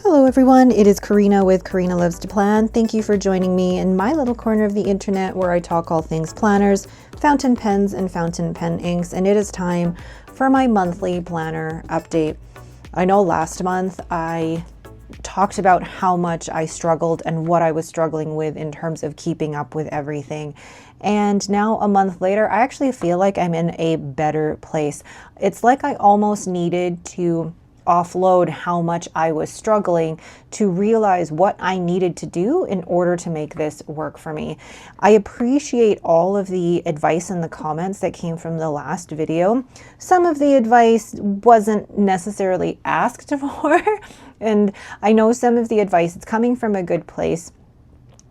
Hello everyone, it is Karina with Karina Loves to Plan. Thank you for joining me in my little corner of the internet where I talk all things planners, fountain pens, and fountain pen inks, and it is time for my monthly planner update. I know last month I talked about how much I struggled and what I was struggling with in terms of keeping up with everything. And now a month later, I actually feel like I'm in a better place. It's like I almost needed to offload how much I was struggling to realize what I needed to do in order to make this work for me. I appreciate all of the advice in the comments that came from the last video. Some of the advice wasn't necessarily asked for, and I know some of the advice, it's coming from a good place.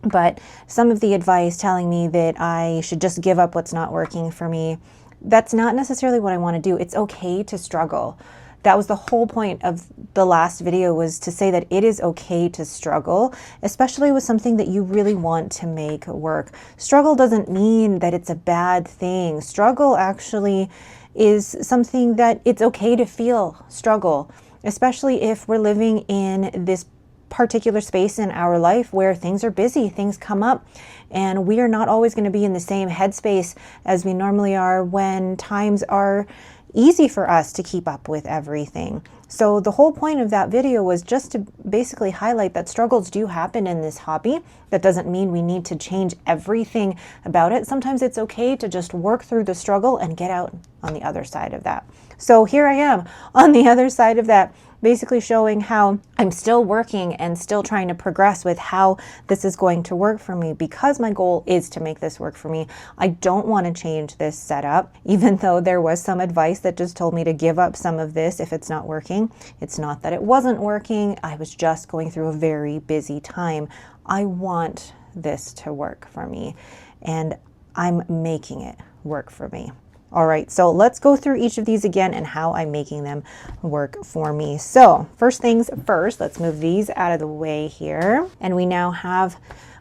But some of the advice telling me that I should just give up what's not working for me, that's not necessarily what I want to do. It's okay to struggle. That was the whole point of the last video, was to say that it is okay to struggle, especially with something that you really want to make work. Struggle doesn't mean that it's a bad thing. Struggle actually is something that it's okay to feel struggle, especially if we're living in this particular space in our life where things are busy, things come up, and we are not always going to be in the same headspace as we normally are when times are easy for us to keep up with everything. So the whole point of that video was just to basically highlight that struggles do happen in this hobby. That doesn't mean we need to change everything about it. Sometimes it's okay to just work through the struggle and get out on the other side of that. So here I am on the other side of that, basically showing how I'm still working and still trying to progress with how this is going to work for me, because my goal is to make this work for me. I don't want to change this setup, even though there was some advice that just told me to give up some of this if it's not working. It's not that it wasn't working. I was just going through a very busy time. I want this to work for me, and I'm making it work for me. All right, so let's go through each of these again and how I'm making them work for me. So first things first, let's move these out of the way here. And we now have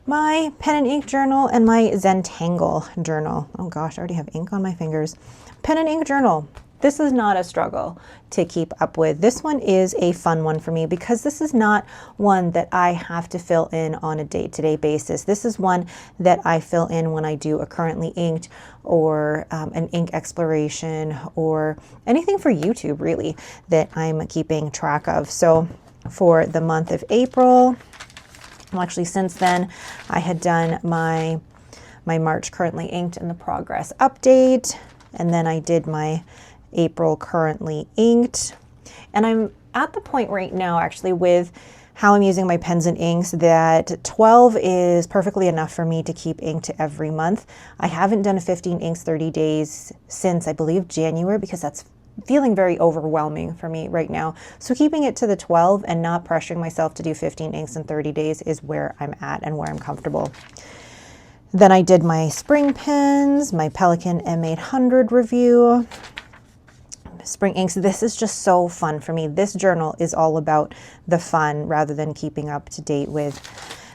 my pen and ink journal and my Zentangle journal. Oh gosh, I already have ink on my fingers. Pen and ink journal. This is not a struggle to keep up with. This one is a fun one for me because this is not one that I have to fill in on a day-to-day basis. This is one that I fill in when I do a currently inked or an ink exploration or anything for YouTube really that I'm keeping track of. So for the month of April, well, actually since then I had done my March currently inked and the progress update, and then I did my April currently inked. And I'm at the point right now actually with how I'm using my pens and inks that 12 is perfectly enough for me to keep inked every month. I haven't done a 15 inks 30 days since I believe January, because that's feeling very overwhelming for me right now. So keeping it to the 12 and not pressuring myself to do 15 inks in 30 days is where I'm at and where I'm comfortable. Then I did my spring pens, my Pelikan M800 review. Spring inks. This is just so fun for me. This journal is all about the fun rather than keeping up to date with.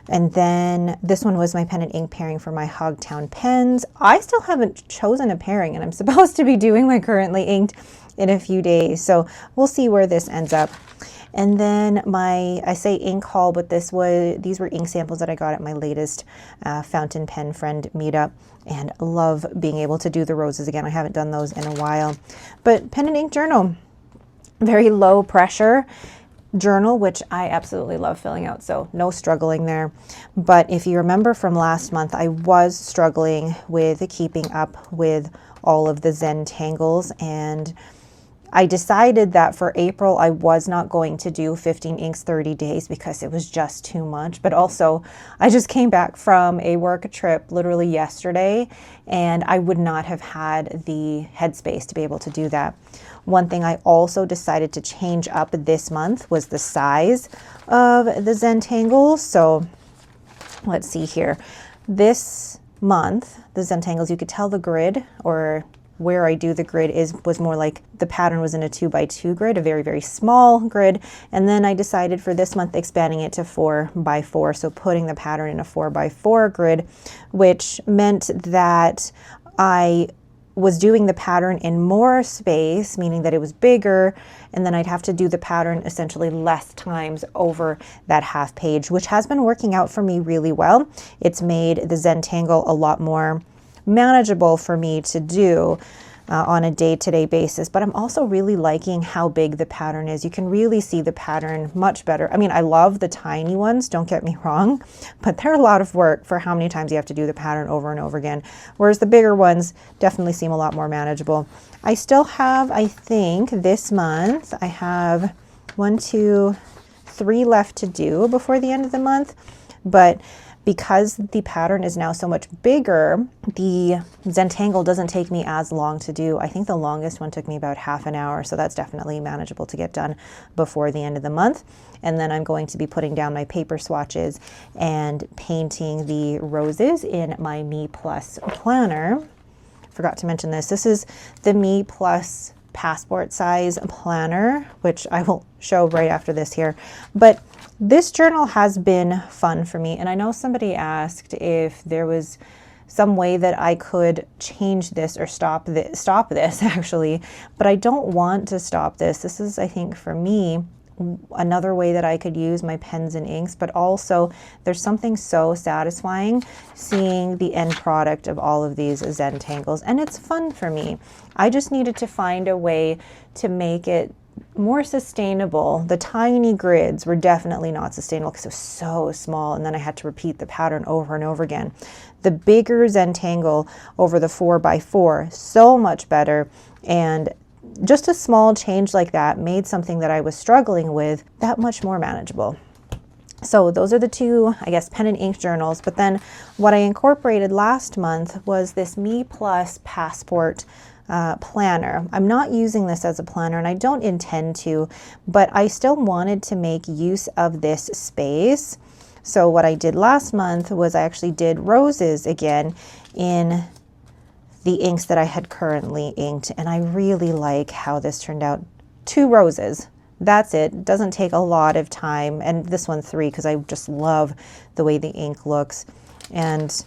And then this one was my pen and ink pairing for my Hogtown pens. I still haven't chosen a pairing, and I'm supposed to be doing my currently inked in a few days. So we'll see where this ends up. And then I say ink haul, but these were ink samples that I got at my latest fountain pen friend meetup, and love being able to do the roses again. I haven't done those in a while. But pen and ink journal, very low pressure journal, which I absolutely love filling out, so no struggling there. But if you remember from last month, I was struggling with keeping up with all of the Zentangles, and I decided that for April, I was not going to do 15 inks 30 days because it was just too much. But also, I just came back from a work trip literally yesterday, and I would not have had the headspace to be able to do that. One thing I also decided to change up this month was the size of the Zentangle. So let's see here. This month, the Zentangles, you could tell the grid, or where I do the grid was more like the pattern was in a 2x2 grid, a very, very small grid. And then I decided for this month expanding it to 4x4. So putting the pattern in a 4x4 grid, which meant that I was doing the pattern in more space, meaning that it was bigger, and then I'd have to do the pattern essentially less times over that half page, which has been working out for me really well. It's made the Zentangle a lot more manageable for me to do on a day-to-day basis, but I'm also really liking how big the pattern is. You can really see the pattern much better. I mean, I love the tiny ones, don't get me wrong, but they're a lot of work for how many times you have to do the pattern over and over again, whereas the bigger ones definitely seem a lot more manageable. I still have, I think this month, I have 1, 2, 3 left to do before the end of the month, but because the pattern is now so much bigger, the Zentangle doesn't take me as long to do. I think the longest one took me about half an hour, so that's definitely manageable to get done before the end of the month. And then I'm going to be putting down my paper swatches and painting the roses in my Me Plus planner. Forgot to mention this. This is the Me Plus passport size planner, which I will show right after this here. But this journal has been fun for me, and I know somebody asked if there was some way that I could change this or stop this actually, but I don't want to stop this. This is, I think, for me, another way that I could use my pens and inks, but also there's something so satisfying seeing the end product of all of these Zentangles, and it's fun for me. I just needed to find a way to make it more sustainable. The tiny grids were definitely not sustainable because it was so small, and then I had to repeat the pattern over and over again. The bigger Zentangle over the 4x4, so much better, and just a small change like that made something that I was struggling with that much more manageable. So those are the two, I guess, pen and ink journals. But then what I incorporated last month was this Me Plus passport planner. I'm not using this as a planner, and I don't intend to, but I still wanted to make use of this space. So what I did last month was I actually did roses again in the inks that I had currently inked, and I really like how this turned out. 2 roses. That's it. Doesn't take a lot of time, and this one 3 because I just love the way the ink looks, and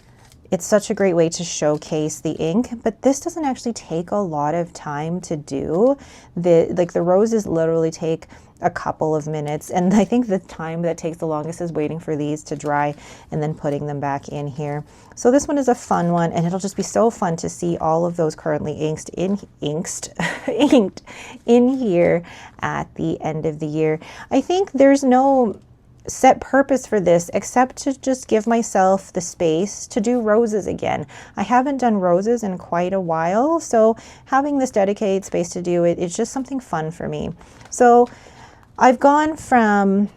it's such a great way to showcase the ink. But this doesn't actually take a lot of time to do. The roses literally take a couple of minutes, and I think the time that takes the longest is waiting for these to dry and then putting them back in here. So this one is a fun one, and it'll just be so fun to see all of those currently inked in here at the end of the year. I think there's no set purpose for this except to just give myself the space to do roses again. I haven't done roses in quite a while, so having this dedicated space to do it, it's just something fun for me. So I've gone from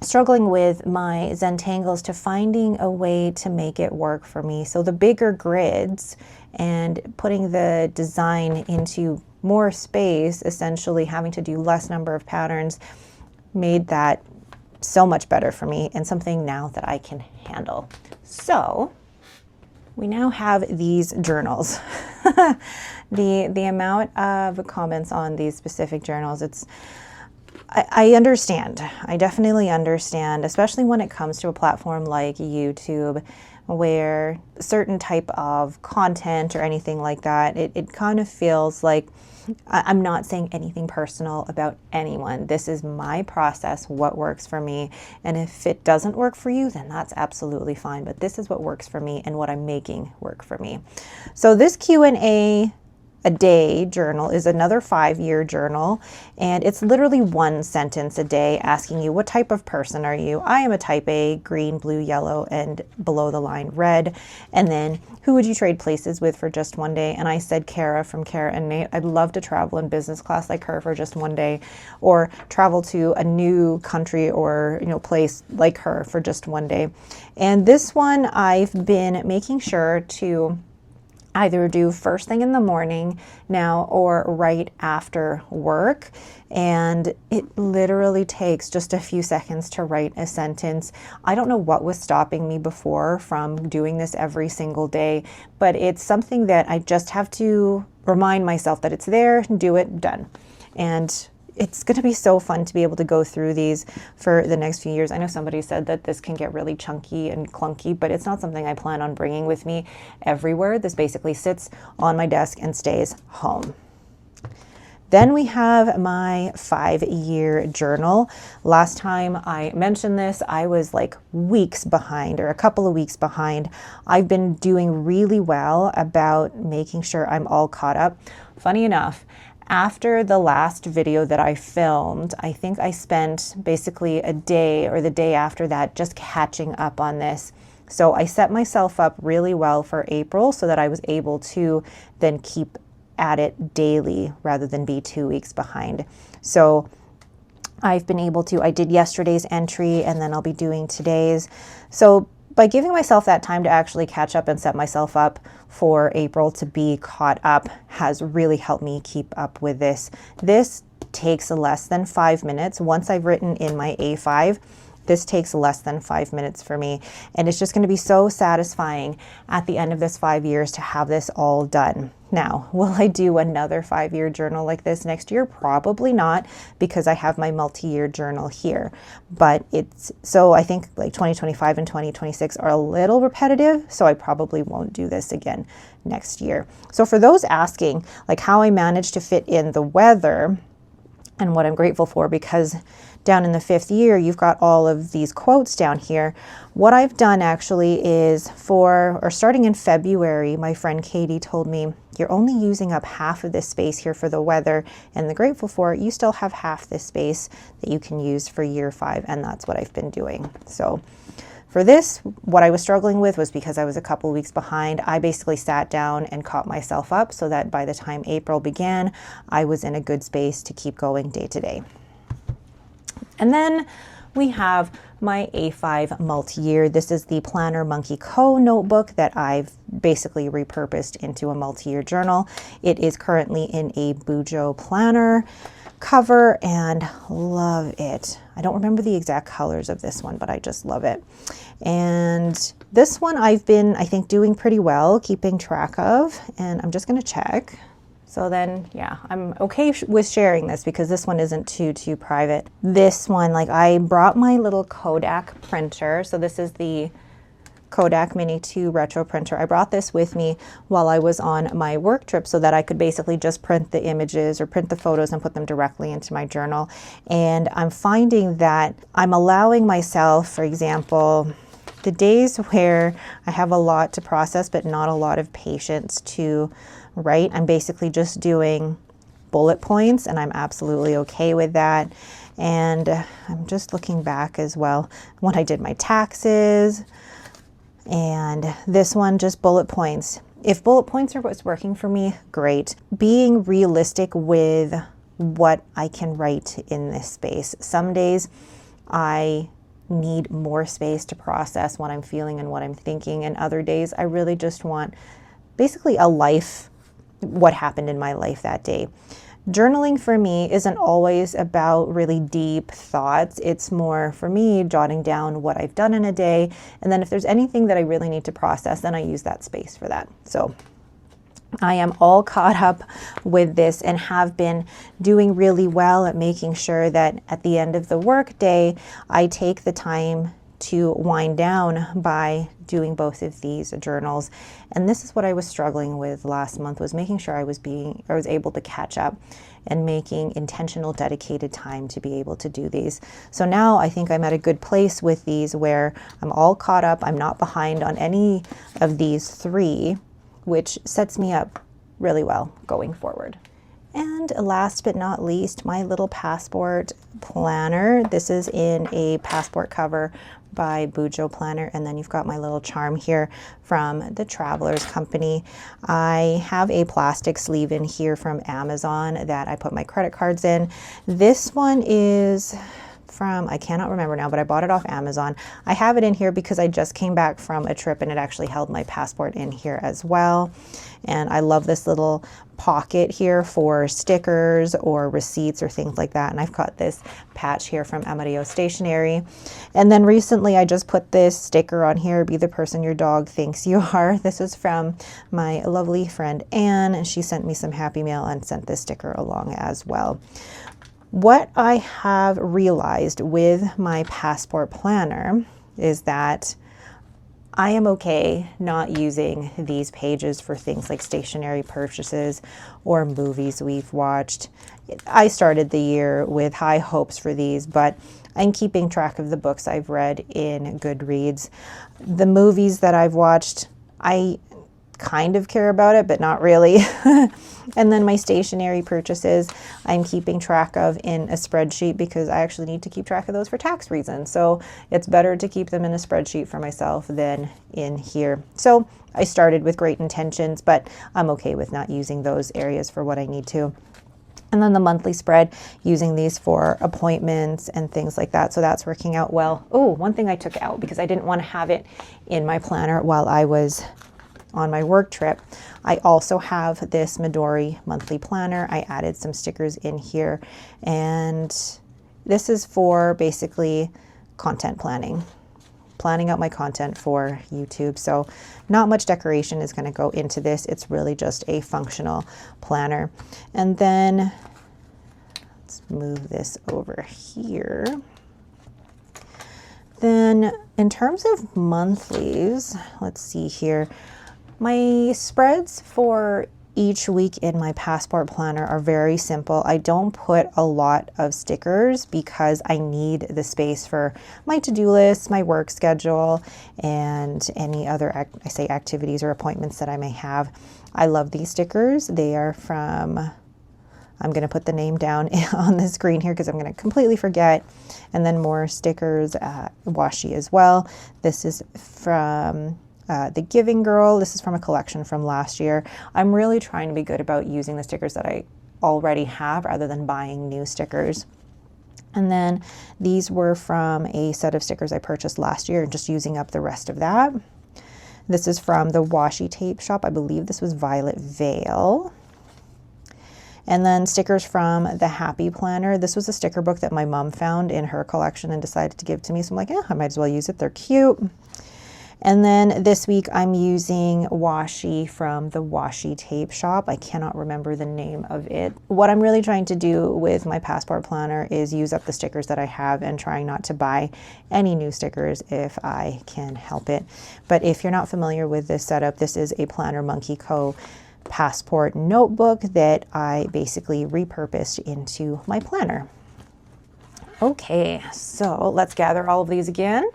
struggling with my Zentangles to finding a way to make it work for me. So the bigger grids and putting the design into more space, essentially having to do less number of patterns, made that so much better for me and something now that I can handle. So we now have these journals. The amount of comments on these specific journals, I understand. I definitely understand, especially when it comes to a platform like YouTube, where certain type of content or anything like that, it kind of feels like I'm not saying anything personal about anyone. This is my process, what works for me. And if it doesn't work for you, then that's absolutely fine. But this is what works for me and what I'm making work for me. So this Q&A a day journal is another 5-year journal, and it's literally 1 sentence a day asking you, what type of person are you? I am a type A, green, blue, yellow, and below the line red. And then who would you trade places with for just 1 day? And I said Kara from Kara and Nate. I'd love to travel in business class like her for just 1 day, or travel to a new country or place like her for just 1 day. And this one I've been making sure to either do first thing in the morning now or right after work. And it literally takes just a few seconds to write a sentence. I don't know what was stopping me before from doing this every single day, but it's something that I just have to remind myself that it's there, do it, done. And it's going to be so fun to be able to go through these for the next few years. I know somebody said that this can get really chunky and clunky, but it's not something I plan on bringing with me everywhere. This basically sits on my desk and stays home. Then we have my 5-year journal. Last time I mentioned this, I was like weeks behind, or a couple of weeks behind. I've been doing really well about making sure I'm all caught up. Funny enough, after the last video that I filmed, I think I spent basically a day or the day after that just catching up on this. So I set myself up really well for April so that I was able to then keep at it daily rather than be 2 weeks behind. So I've been able to, I did yesterday's entry and then I'll be doing today's. So by giving myself that time to actually catch up and set myself up for April to be caught up has really helped me keep up with this. This takes less than 5 minutes. Once I've written in my A5, this takes less than 5 minutes for me. And it's just going to be so satisfying at the end of this 5 years to have this all done. Now, will I do another 5-year journal like this next year? Probably not, because I have my multi-year journal here. But so I think like 2025 and 2026 are a little repetitive, so I probably won't do this again next year. So for those asking like how I managed to fit in the weather and what I'm grateful for, because down in the 5th year, you've got all of these quotes down here. What I've done actually is starting in February, my friend Katie told me, you're only using up half of this space here for the weather, and the grateful for it, you still have half this space that you can use for year 5, and that's what I've been doing. So for this, what I was struggling with was because I was a couple weeks behind, I basically sat down and caught myself up so that by the time April began, I was in a good space to keep going day to day. And then we have my A5 multi-year. This is the Planner Monkey Co. notebook that I've basically repurposed into a multi-year journal. It is currently in a Bujo planner cover and love it. I don't remember the exact colors of this one, but I just love it. And this one I've been, I think, doing pretty well, keeping track of, and I'm just going to check. So then, yeah, I'm okay with sharing this because this one isn't too private. This one, like I brought my little Kodak printer. So this is the Kodak Mini 2 retro printer. I brought this with me while I was on my work trip so that I could basically just print the images or print the photos and put them directly into my journal. And I'm finding that I'm allowing myself, for example, the days where I have a lot to process but not a lot of patience to write, I'm basically just doing bullet points, and I'm absolutely okay with that. And I'm just looking back as well when I did my taxes, and this one, just bullet points. If bullet points are what's working for me, great. Being realistic with what I can write in this space. Some days I need more space to process what I'm feeling and what I'm thinking, and other days I really just want basically a life, what happened in my life that day. Journaling for me isn't always about really deep thoughts. It's more for me jotting down what I've done in a day, and then if there's anything that I really need to process, then I use that space for that. So I am all caught up with this and have been doing really well at making sure that at the end of the work day, I take the time to wind down by doing both of these journals. And this is what I was struggling with last month, was making sure I was able to catch up and making intentional, dedicated time to be able to do these. So now I think I'm at a good place with these where I'm all caught up. I'm not behind on any of these 3, which sets me up really well going forward. And last but not least, my little passport planner. This is in a passport cover by Bujo Planner, and then you've got my little charm here from the Travelers Company. I have a plastic sleeve in here from Amazon that I put my credit cards in. This one is from, I cannot remember now, but I bought it off Amazon. I have it in here because I just came back from a trip and it actually held my passport in here as well. And I love this little pocket here for stickers or receipts or things like that. And I've got this patch here from Amarillo Stationery. And then recently I just put this sticker on here, be the person your dog thinks you are. This is from my lovely friend Anne, and she sent me some happy mail and sent this sticker along as well. What I have realized with my passport planner is that I am okay not using these pages for things like stationery purchases or movies we've watched. I started the year with high hopes for these, but I'm keeping track of the books I've read in Goodreads. The movies that I've watched, I kind of care about it, but not really. And then my stationery purchases, I'm keeping track of in a spreadsheet because I actually need to keep track of those for tax reasons. So it's better to keep them in a spreadsheet for myself than in here. So I started with great intentions, but I'm okay with not using those areas for what I need to. And then the monthly spread, using these for appointments and things like that. So that's working out well. Oh, one thing I took out because I didn't want to have it in my planner while I was on my work trip. I also have this Midori monthly planner. I added some stickers in here, and this is for basically content planning out my content for YouTube. So not much decoration is going to go into this. It's really just a functional planner. And then let's move this over here. Then in terms of monthlies, let's see here. My spreads for each week in my passport planner are very simple. I don't put a lot of stickers because I need the space for my to-do list, my work schedule, and any other activities or appointments that I may have. I love these stickers. They are from, I'm going to put the name down on the screen here because I'm going to completely forget. And then more stickers, washi as well. This is from The Giving Girl. This is from a collection from last year. I'm really trying to be good about using the stickers that I already have rather than buying new stickers. And then these were from a set of stickers I purchased last year and just using up the rest of that. This is from the washi tape shop. I believe this was Violet Vale. And then stickers from the Happy Planner. This was a sticker book that my mom found in her collection and decided to give to me. So I'm like, yeah, I might as well use it. They're cute. And then this week I'm using washi from the washi tape shop. I cannot remember the name of it. What I'm really trying to do with my passport planner is use up the stickers that I have and trying not to buy any new stickers if I can help it. But if you're not familiar with this setup, this is a Planner Monkey Co. passport notebook that I basically repurposed into my planner. Okay, so let's gather all of these again.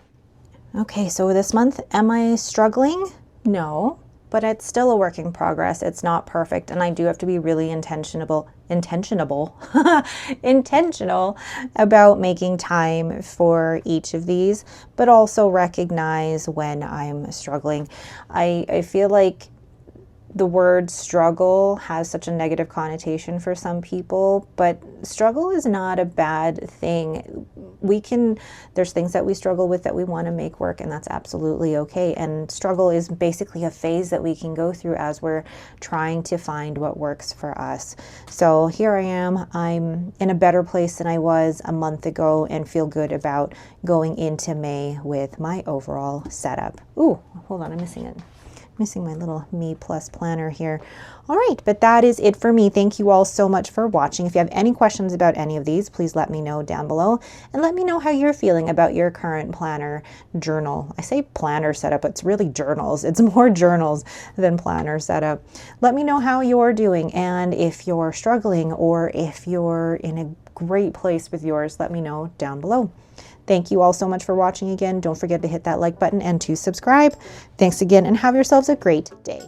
Okay, so this month, am I struggling? No, but it's still a work in progress. It's not perfect, and I do have to be really intentional about making time for each of these, but also recognize when I'm struggling. I feel like the word struggle has such a negative connotation for some people, but struggle is not a bad thing. There's things that we struggle with that we want to make work, and that's absolutely okay. And struggle is basically a phase that we can go through as we're trying to find what works for us. So here I am. I'm in a better place than I was a month ago and feel good about going into May with my overall setup. Ooh, hold on, I'm missing my little Me Plus planner here. All right, but that is it for me. Thank you all so much for watching. If you have any questions about any of these, please let me know down below and let me know how you're feeling about your current planner journal. I say planner setup, but it's really journals. It's more journals than planner setup. Let me know how you're doing, and if you're struggling or if you're in a great place with yours, let me know down below. Thank you all so much for watching again. Don't forget to hit that like button and to subscribe. Thanks again, and have yourselves a great day.